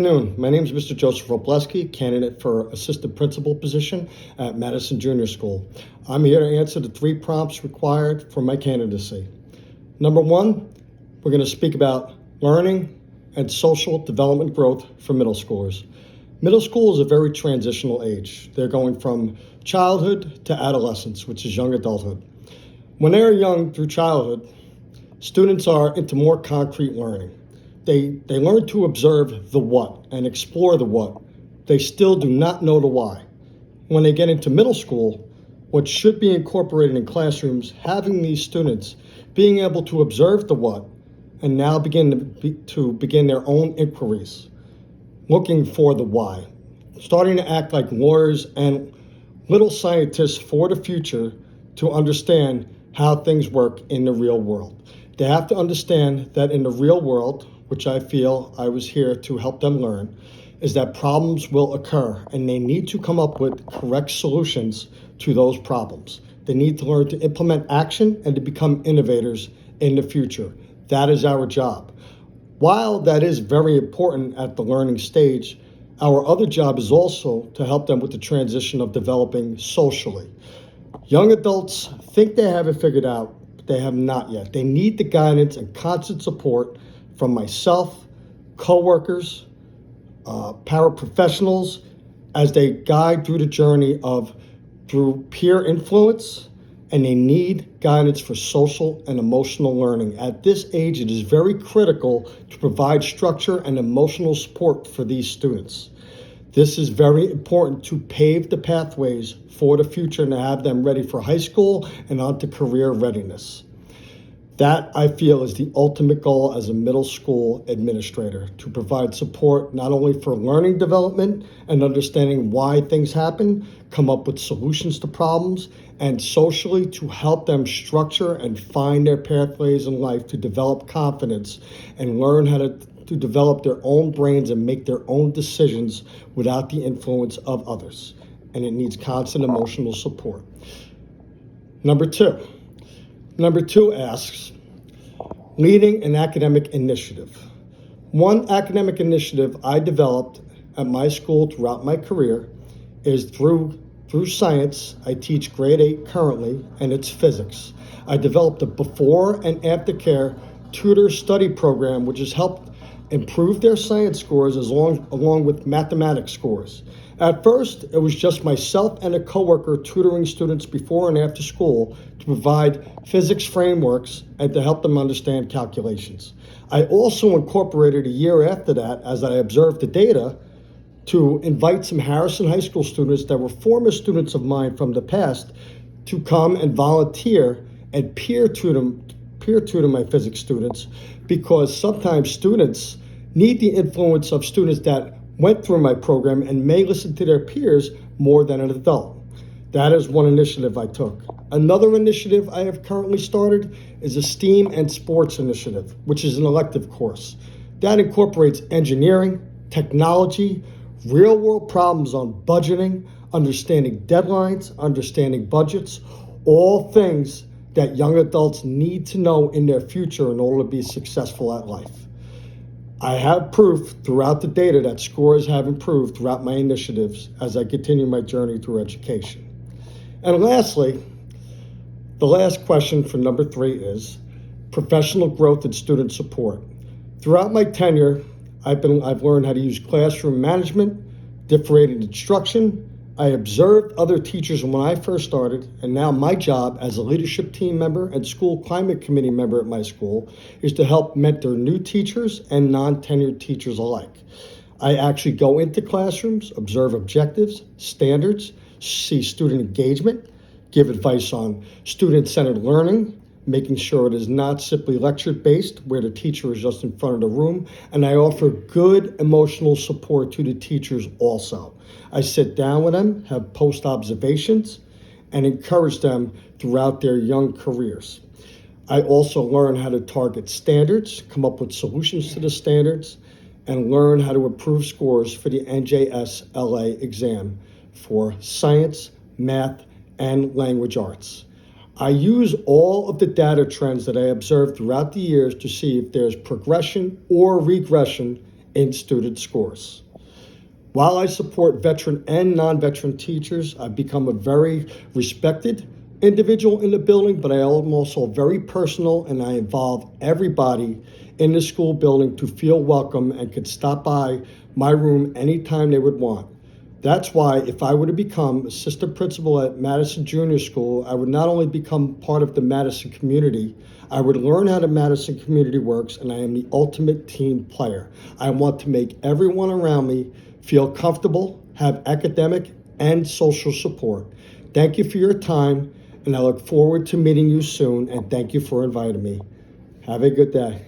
Good afternoon. My name is Mr. Joseph Wroblewski, candidate for assistant principal position at Madison Junior School. I'm here to answer the 3 prompts required for my candidacy. Number 1, we're going to speak about learning and social development growth for middle schoolers. Middle school is a very transitional age. They're going from childhood to adolescence, which is young adulthood. When they're young through childhood, students are into more concrete learning. They learn to observe the what and explore the what. They still do not know the why. When they get into middle school, what should be incorporated in classrooms, having these students being able to observe the what and now begin their own inquiries, looking for the why, starting to act like lawyers and little scientists for the future to understand how things work in the real world. They have to understand that in the real world, which I feel I was here to help them learn, is that problems will occur and they need to come up with correct solutions to those problems. They need to learn to implement action and to become innovators in the future. That is our job. While that is very important at the learning stage, our other job is also to help them with the transition of developing socially. Young adults think they have it figured out, but they have not yet. They need the guidance and constant support from myself, coworkers, paraprofessionals, as they guide through the journey through peer influence, and they need guidance for social and emotional learning. At this age, it is very critical to provide structure and emotional support for these students. This is very important to pave the pathways for the future and to have them ready for high school and onto career readiness. That, I feel, is the ultimate goal as a middle school administrator, to provide support not only for learning development and understanding why things happen, come up with solutions to problems, and socially to help them structure and find their pathways in life to develop confidence and learn how to develop their own brains and make their own decisions without the influence of others. And it needs constant emotional support. Number two asks, leading an academic initiative. One academic initiative I developed at my school throughout my career is through science. I teach grade 8 currently, and it's physics. I developed a before and after care tutor study program, which has helped improve their science scores along with mathematics scores. At first, it was just myself and a coworker tutoring students before and after school to provide physics frameworks and to help them understand calculations. I also incorporated a year after that, as I observed the data, to invite some Harrison High School students that were former students of mine from the past to come and volunteer and peer tutor my physics students, because sometimes students need the influence of students that went through my program and may listen to their peers more than an adult. That is one initiative I took. Another initiative I have currently started is a STEAM and Sports initiative, which is an elective course. That incorporates engineering, technology, real-world problems on budgeting, understanding deadlines, understanding budgets, all things that young adults need to know in their future in order to be successful at life. I have proof throughout the data that scores have improved throughout my initiatives as I continue my journey through education. And lastly, the last question for number 3 is professional growth and student support. Throughout my tenure, I've learned how to use classroom management, differentiated instruction. I observed other teachers when I first started, and now my job as a leadership team member and school climate committee member at my school is to help mentor new teachers and non-tenured teachers alike. I actually go into classrooms, observe objectives, standards, see student engagement, give advice on student-centered learning, making sure it is not simply lecture-based where the teacher is just in front of the room, and I offer good emotional support to the teachers also. I sit down with them, have post-observations, and encourage them throughout their young careers. I also learn how to target standards, come up with solutions to the standards, and learn how to improve scores for the NJSLA exam for science, math, and language arts. I use all of the data trends that I observed throughout the years to see if there's progression or regression in student scores. While I support veteran and non-veteran teachers, I've become a very respected individual in the building, but I am also very personal, and I involve everybody in the school building to feel welcome and could stop by my room anytime they would want. That's why if I were to become assistant principal at Madison Junior School, I would not only become part of the Madison community, I would learn how the Madison community works, and I am the ultimate team player. I want to make everyone around me feel comfortable, have academic and social support. Thank you for your time, and I look forward to meeting you soon, and thank you for inviting me. Have a good day.